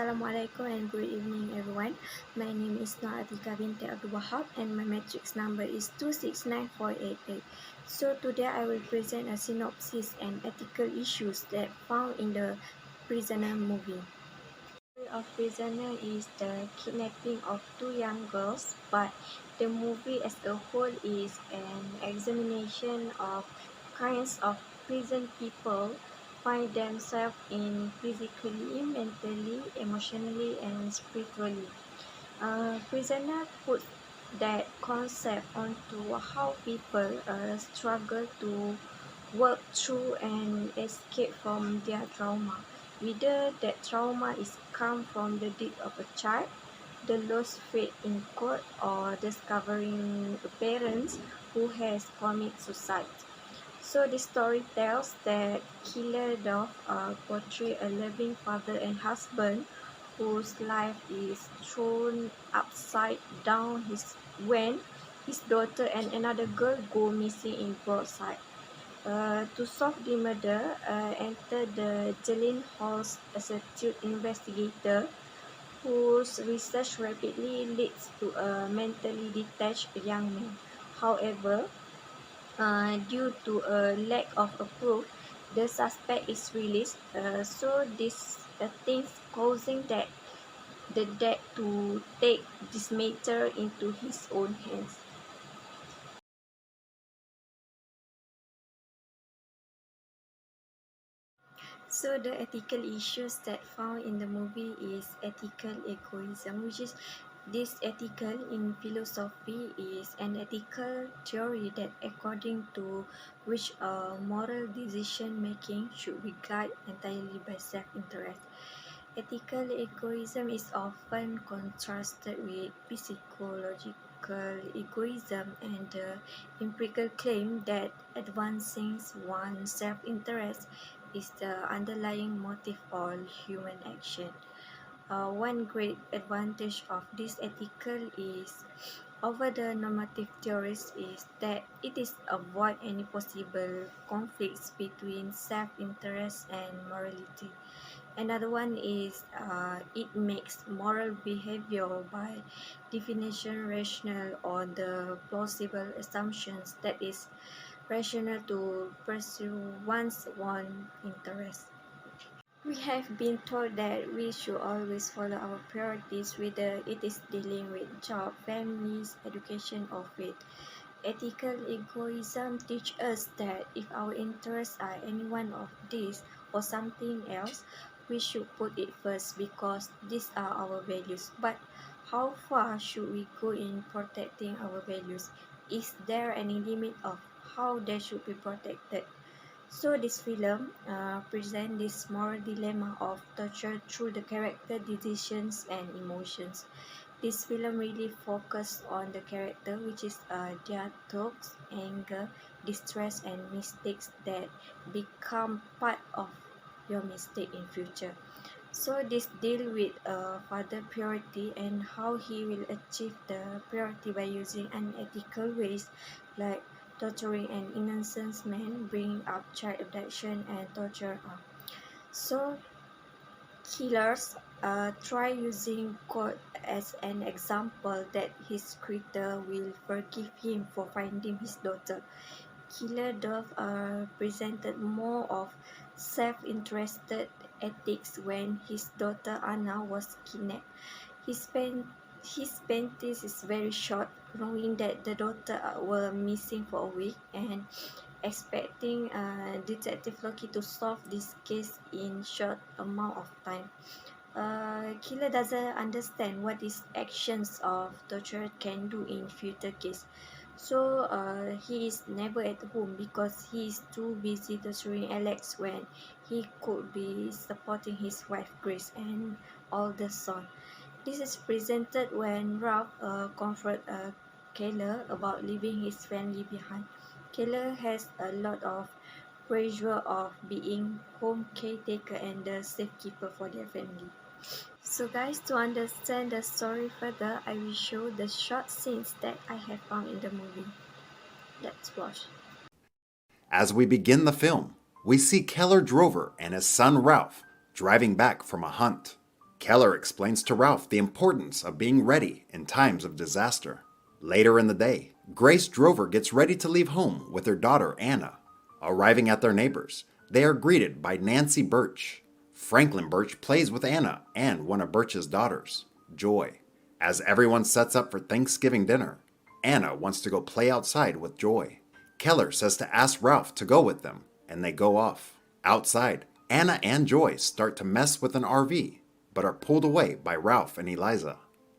Assalamualaikum and good evening everyone. My name is Nur Atika binti Abdul Wahab and my matrix number is 269488. So today I will present a synopsis and ethical issues that found in the Prisoner movie. The story of Prisoner is the kidnapping of two young girls, but the movie as a whole is an examination of kinds of prison people find themselves in physically, mentally, emotionally, and spiritually. Prisoner put that concept onto how people struggle to work through and escape from their trauma. Whether that trauma is come from the death of a child, the lost faith in court, or discovering a parent who has committed suicide. So the story tells that Killer Dove portray a loving father and husband whose life is thrown upside down when his daughter and another girl go missing in Broadside. To solve the murder, enter the Jillian Halls Institute investigator, whose research rapidly leads to a mentally detached young man. However, due to a lack of a proof, the suspect is released. So this things causing that the dad to take this matter into his own hands. So the ethical issues that found in the movie is ethical egoism, which is this ethical in philosophy is an ethical theory that according to which moral decision making should be guided entirely by self-interest. Ethical egoism is often contrasted with psychological egoism and the empirical claim that advancing one's self-interest is the underlying motive of human action. One great advantage of this ethical is over the normative theories is that it is avoid any possible conflicts between self-interest and morality. Another one is it makes moral behavior by definition rational on the plausible assumptions that is rational to pursue one's own interest. We have been told that we should always follow our priorities, whether it is dealing with job, families, education, or faith. Ethical egoism teaches us that if our interests are any one of these or something else, we should put it first because these are our values. But how far should we go in protecting our values? Is there any limit of how they should be protected? So this film presents this moral dilemma of torture through the character decisions and emotions. This film really focused on the character, which is their thoughts, anger, distress, and mistakes that become part of your mistake in future. So this deal with father purity and how he will achieve the purity by using unethical ways like torturing an innocent man, bringing up child abduction and torture. So killers try using God as an example that his creator will forgive him for finding his daughter. Killer Dove presented more of self-interested ethics when his daughter Anna was kidnapped. His, pen, his panties is very short, knowing that the daughter were missing for a week and expecting Detective Loki to solve this case in short amount of time. Killer doesn't understand what his actions of torture can do in future case. So he is never at home because he is too busy torturing Alex when he could be supporting his wife Grace and older son. This is presented when Ralph confronts Keller about leaving his family behind. Keller has a lot of pressure of being home caretaker and the safekeeper for their family. So guys, to understand the story further, I will show the short scenes that I have found in the movie. Let's watch. As we begin the film, we see Keller Drover and his son Ralph driving back from a hunt. Keller explains to Ralph the importance of being ready in times of disaster. Later in the day, Grace Drover gets ready to leave home with her daughter Anna. Arriving at their neighbors, they are greeted by Nancy Birch. Franklin Birch plays with Anna and one of Birch's daughters, Joy. As everyone sets up for Thanksgiving dinner, Anna wants to go play outside with Joy. Keller says to ask Ralph to go with them, and they go off. Outside, Anna and Joy start to mess with an RV, but are pulled away by Ralph and Eliza.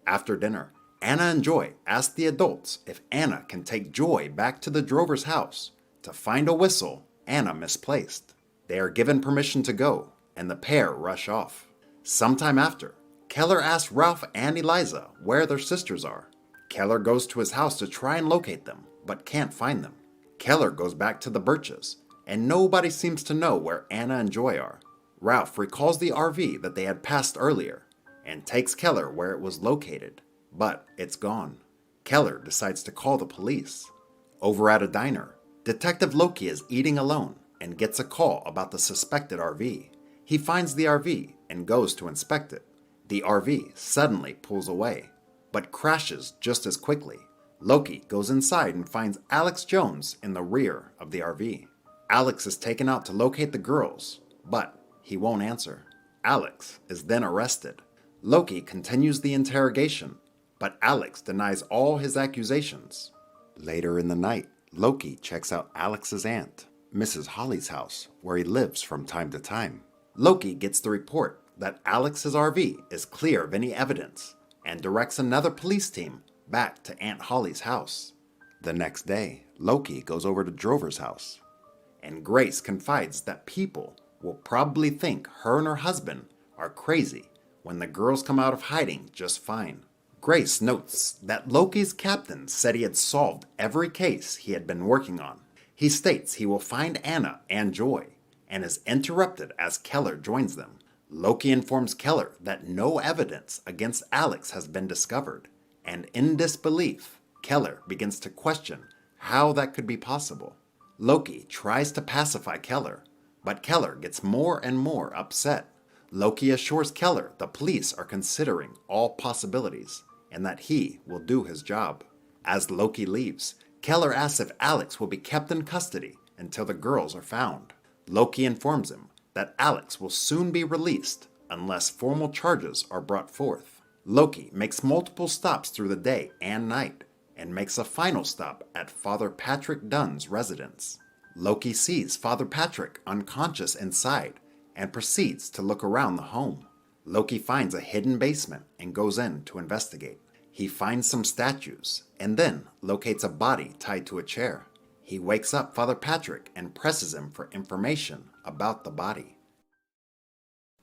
After dinner, Anna and Joy ask the adults if Anna can take Joy back to the Drover's house to find a whistle Anna misplaced. They are given permission to go, and the pair rush off. Sometime after, Keller asks Ralph and Eliza where their sisters are. Keller goes to his house to try and locate them, but can't find them. Keller goes back to the Birches, and nobody seems to know where Anna and Joy are. Ralph recalls the RV that they had passed earlier, and takes Keller where it was located, but it's gone. Keller decides to call the police. Over at a diner, Detective Loki is eating alone and gets a call about the suspected RV. He finds the RV and goes to inspect it. The RV suddenly pulls away, but crashes just as quickly. Loki goes inside and finds Alex Jones in the rear of the RV. Alex is taken out to locate the girls, but he won't answer. Alex is then arrested. Loki continues the interrogation, but Alex denies all his accusations. Later in the night, Loki checks out Alex's aunt, Mrs. Holly's house, where he lives from time to time. Loki gets the report that Alex's RV is clear of any evidence and directs another police team back to Aunt Holly's house. The next day, Loki goes over to Drover's house, and Grace confides that people will probably think her and her husband are crazy when the girls come out of hiding just fine. Grace notes that Loki's captain said he had solved every case he had been working on. He states he will find Anna and Joy, and is interrupted as Keller joins them. Loki informs Keller that no evidence against Alex has been discovered, and in disbelief, Keller begins to question how that could be possible. Loki tries to pacify Keller, but Keller gets more and more upset. Loki assures Keller the police are considering all possibilities, and that he will do his job. As Loki leaves, Keller asks if Alex will be kept in custody until the girls are found. Loki informs him that Alex will soon be released unless formal charges are brought forth. Loki makes multiple stops through the day and night, and makes a final stop at Father Patrick Dunn's residence. Loki sees Father Patrick unconscious inside and proceeds to look around the home. Loki finds a hidden basement and goes in to investigate. He finds some statues and then locates a body tied to a chair. He wakes up Father Patrick and presses him for information about the body.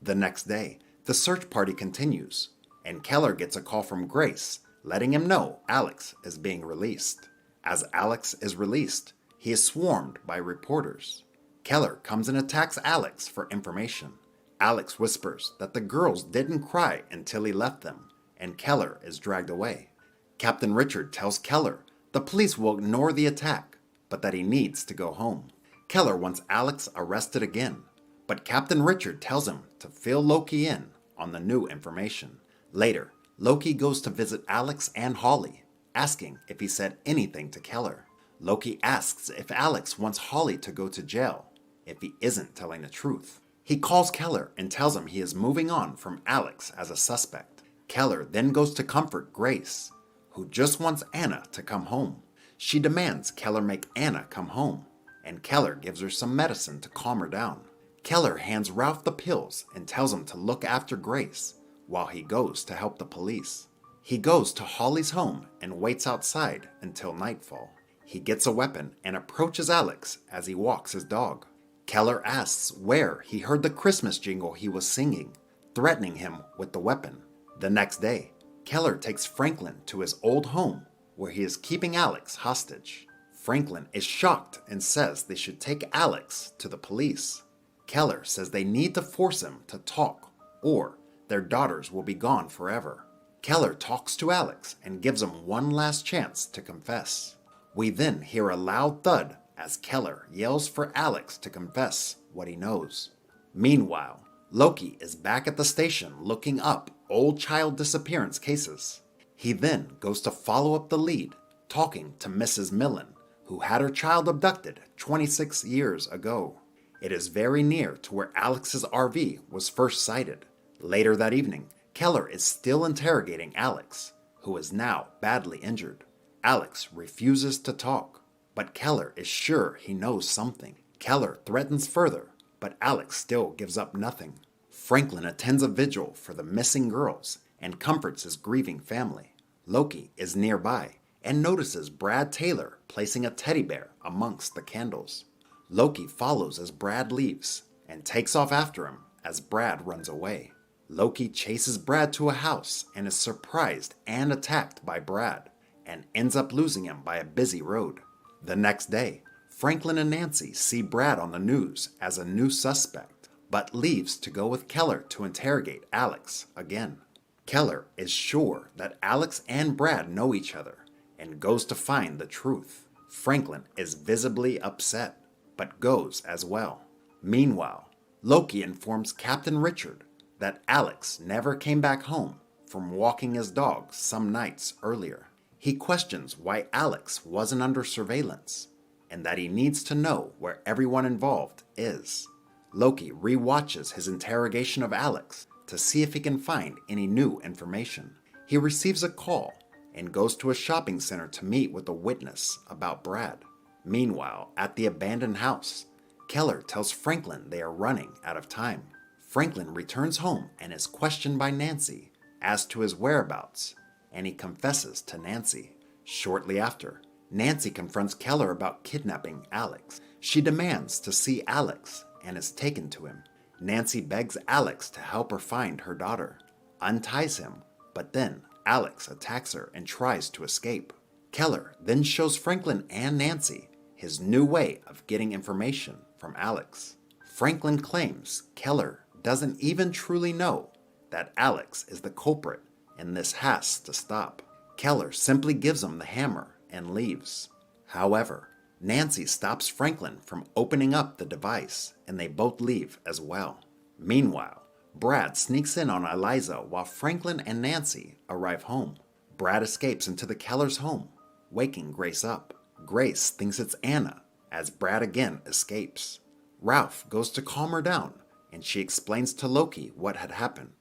The next day, the search party continues, and Keller gets a call from Grace letting him know Alex is being released. As Alex is released, he is swarmed by reporters. Keller comes and attacks Alex for information. Alex whispers that the girls didn't cry until he left them, and Keller is dragged away. Captain Richard tells Keller the police will ignore the attack, but that he needs to go home. Keller wants Alex arrested again, but Captain Richard tells him to fill Loki in on the new information. Later, Loki goes to visit Alex and Holly, asking if he said anything to Keller. Loki asks if Alex wants Holly to go to jail if he isn't telling the truth. He calls Keller and tells him he is moving on from Alex as a suspect. Keller then goes to comfort Grace, who just wants Anna to come home. She demands Keller make Anna come home, and Keller gives her some medicine to calm her down. Keller hands Ralph the pills and tells him to look after Grace while he goes to help the police. He goes to Holly's home and waits outside until nightfall. He gets a weapon and approaches Alex as he walks his dog. Keller asks where he heard the Christmas jingle he was singing, threatening him with the weapon. The next day, Keller takes Franklin to his old home where he is keeping Alex hostage. Franklin is shocked and says they should take Alex to the police. Keller says they need to force him to talk or their daughters will be gone forever. Keller talks to Alex and gives him one last chance to confess. We then hear a loud thud as Keller yells for Alex to confess what he knows. Meanwhile, Loki is back at the station looking up old child disappearance cases. He then goes to follow up the lead, talking to Mrs. Millen, who had her child abducted 26 years ago. It is very near to where Alex's RV was first sighted. Later that evening, Keller is still interrogating Alex, who is now badly injured. Alex refuses to talk, but Keller is sure he knows something. Keller threatens further, but Alex still gives up nothing. Franklin attends a vigil for the missing girls and comforts his grieving family. Loki is nearby and notices Brad Taylor placing a teddy bear amongst the candles. Loki follows as Brad leaves and takes off after him as Brad runs away. Loki chases Brad to a house and is surprised and attacked by Brad and ends up losing him by a busy road. The next day, Franklin and Nancy see Brad on the news as a new suspect, but leaves to go with Keller to interrogate Alex again. Keller is sure that Alex and Brad know each other and goes to find the truth. Franklin is visibly upset, but goes as well. Meanwhile, Loki informs Captain Richard that Alex never came back home from walking his dog some nights earlier. He questions why Alex wasn't under surveillance and that he needs to know where everyone involved is. Loki rewatches his interrogation of Alex to see if he can find any new information. He receives a call and goes to a shopping center to meet with a witness about Brad. Meanwhile, at the abandoned house, Keller tells Franklin they are running out of time. Franklin returns home and is questioned by Nancy as to his whereabouts, and he confesses to Nancy. Shortly after, Nancy confronts Keller about kidnapping Alex. She demands to see Alex and is taken to him. Nancy begs Alex to help her find her daughter, unties him, but then Alex attacks her and tries to escape. Keller then shows Franklin and Nancy his new way of getting information from Alex. Franklin claims Keller doesn't even truly know that Alex is the culprit and this has to stop. Keller simply gives him the hammer and leaves. However, Nancy stops Franklin from opening up the device and they both leave as well. Meanwhile, Brad sneaks in on Eliza while Franklin and Nancy arrive home. Brad escapes into the Keller's home, waking Grace up. Grace thinks it's Anna as Brad again escapes. Ralph goes to calm her down and she explains to Loki what had happened.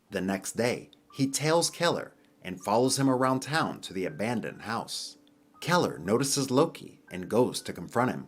The next day, he tails Keller and follows him around town to the abandoned house. Keller notices Loki and goes to confront him.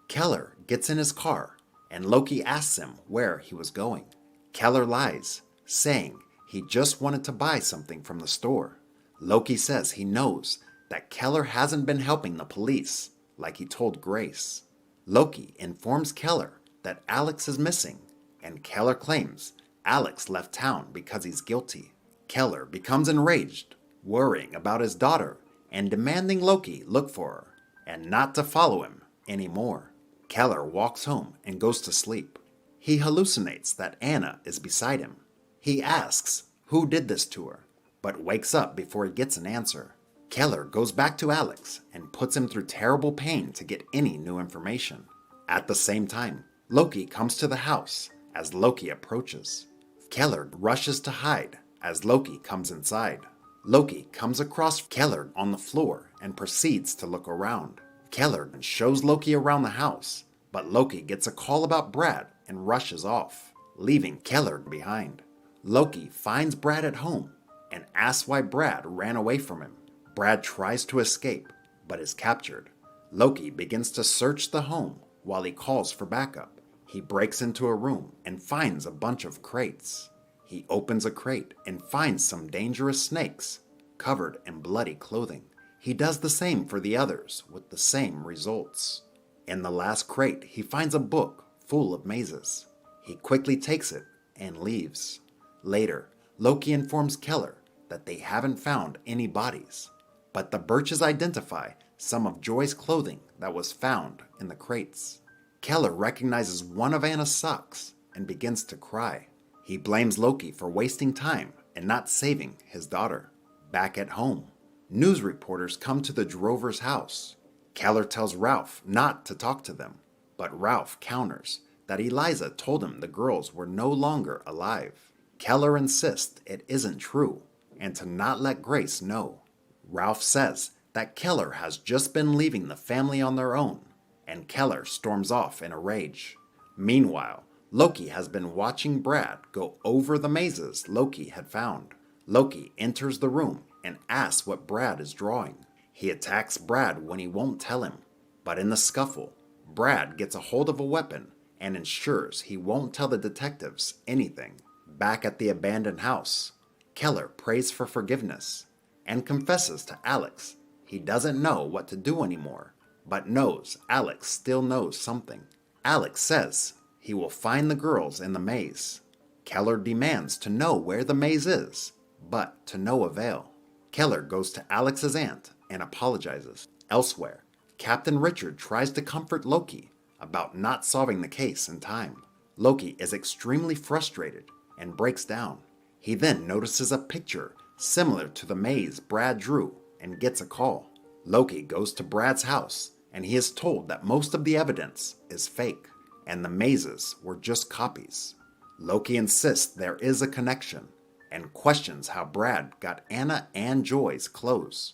Keller gets in his car and Loki asks him where he was going. Keller lies, saying he just wanted to buy something from the store. Loki says he knows that Keller hasn't been helping the police like he told Grace. Loki informs Keller that Alex is missing, and Keller claims Alex left town because he's guilty. Keller becomes enraged, worrying about his daughter and demanding Loki look for her and not to follow him anymore. Keller walks home and goes to sleep. He hallucinates that Anna is beside him. He asks who did this to her, but wakes up before he gets an answer. Keller goes back to Alex and puts him through terrible pain to get any new information. At the same time, Loki comes to the house as Loki approaches. Keller rushes to hide as Loki comes inside. Loki comes across Keller on the floor and proceeds to look around. Keller shows Loki around the house, but Loki gets a call about Brad and rushes off, leaving Keller behind. Loki finds Brad at home and asks why Brad ran away from him. Brad tries to escape, but is captured. Loki begins to search the home while he calls for backup. He breaks into a room and finds a bunch of crates. He opens a crate and finds some dangerous snakes covered in bloody clothing. He does the same for the others with the same results. In the last crate, he finds a book full of mazes. He quickly takes it and leaves. Later, Loki informs Keller that they haven't found any bodies, but the Birches identify some of Joy's clothing that was found in the crates. Keller recognizes one of Anna's socks and begins to cry. He blames Loki for wasting time and not saving his daughter. Back at home, news reporters come to the Drovers' house. Keller tells Ralph not to talk to them, but Ralph counters that Eliza told him the girls were no longer alive. Keller insists it isn't true and to not let Grace know. Ralph says that Keller has just been leaving the family on their own, and Keller storms off in a rage. Meanwhile, Loki has been watching Brad go over the mazes Loki had found. Loki enters the room and asks what Brad is drawing. He attacks Brad when he won't tell him, but in the scuffle, Brad gets a hold of a weapon and ensures he won't tell the detectives anything. Back at the abandoned house, Keller prays for forgiveness and confesses to Alex he doesn't know what to do anymore, but knows Alex still knows something. Alex says he will find the girls in the maze. Keller demands to know where the maze is, but to no avail. Keller goes to Alex's aunt and apologizes. Elsewhere, Captain Richard tries to comfort Loki about not solving the case in time. Loki is extremely frustrated and breaks down. He then notices a picture similar to the maze Brad drew and gets a call. Loki goes to Brad's house and he is told that most of the evidence is fake and the mazes were just copies. Loki insists there is a connection and questions how Brad got Anna and Joy's clothes.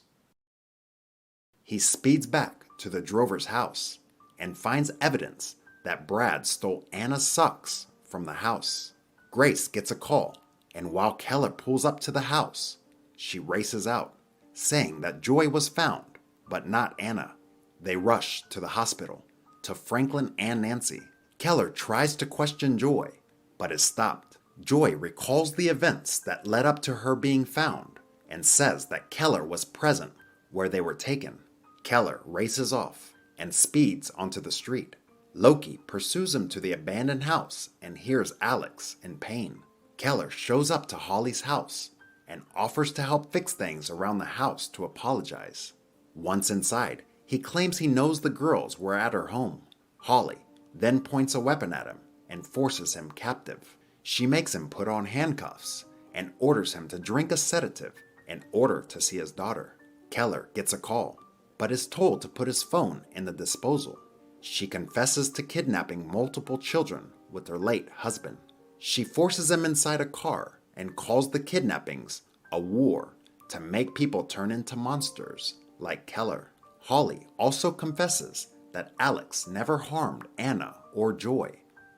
He speeds back to the Drover's house and finds evidence that Brad stole Anna's socks from the house. Grace gets a call, and while Keller pulls up to the house, she races out, saying that Joy was found, but not Anna. They rush to the hospital, to Franklin and Nancy. Keller tries to question Joy, but is stopped. Joy recalls the events that led up to her being found and says that Keller was present where they were taken. Keller races off and speeds onto the street. Loki pursues him to the abandoned house and hears Alex in pain. Keller shows up to Holly's house and offers to help fix things around the house to apologize. Once inside, he claims he knows the girls were at her home. Holly then points a weapon at him and forces him captive. She makes him put on handcuffs and orders him to drink a sedative in order to see his daughter. Keller gets a call, but is told to put his phone in the disposal. She confesses to kidnapping multiple children with her late husband. She forces him inside a car and calls the kidnappings a war to make people turn into monsters like Keller. Holly also confesses that Alex never harmed Anna or Joy,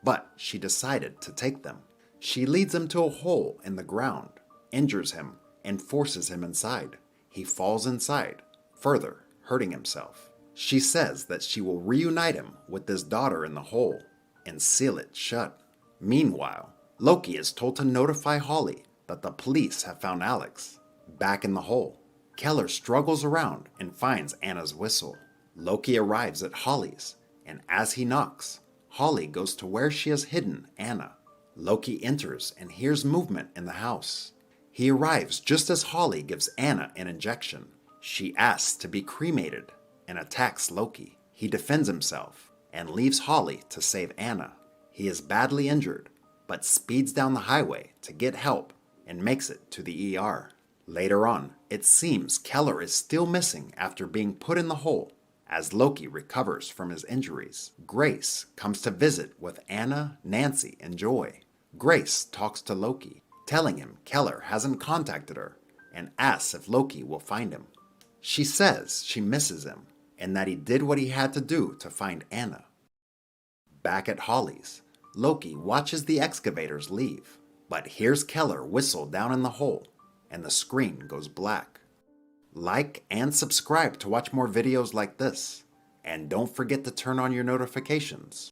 but she decided to take them. She leads him to a hole in the ground, injures him, and forces him inside. He falls inside, further hurting himself. She says that she will reunite him with his daughter in the hole and seal it shut. Meanwhile, Loki is told to notify Holly that the police have found Alex. Back in the hole, Keller struggles around and finds Anna's whistle. Loki arrives at Holly's, and as he knocks, Holly goes to where she has hidden Anna. Loki enters and hears movement in the house. He arrives just as Holly gives Anna an injection. She asks to be cremated and attacks Loki. He defends himself and leaves Holly to save Anna. He is badly injured, but speeds down the highway to get help and makes it to the ER. Later on, it seems Keller is still missing after being put in the hole. As Loki recovers from his injuries, Grace comes to visit with Anna, Nancy, and Joy. Grace talks to Loki, telling him Keller hasn't contacted her, and asks if Loki will find him. She says she misses him, and that he did what he had to do to find Anna. Back at Holly's, Loki watches the excavators leave, but hears Keller whistle down in the hole, and the screen goes black. Like and subscribe to watch more videos like this, and don't forget to turn on your notifications.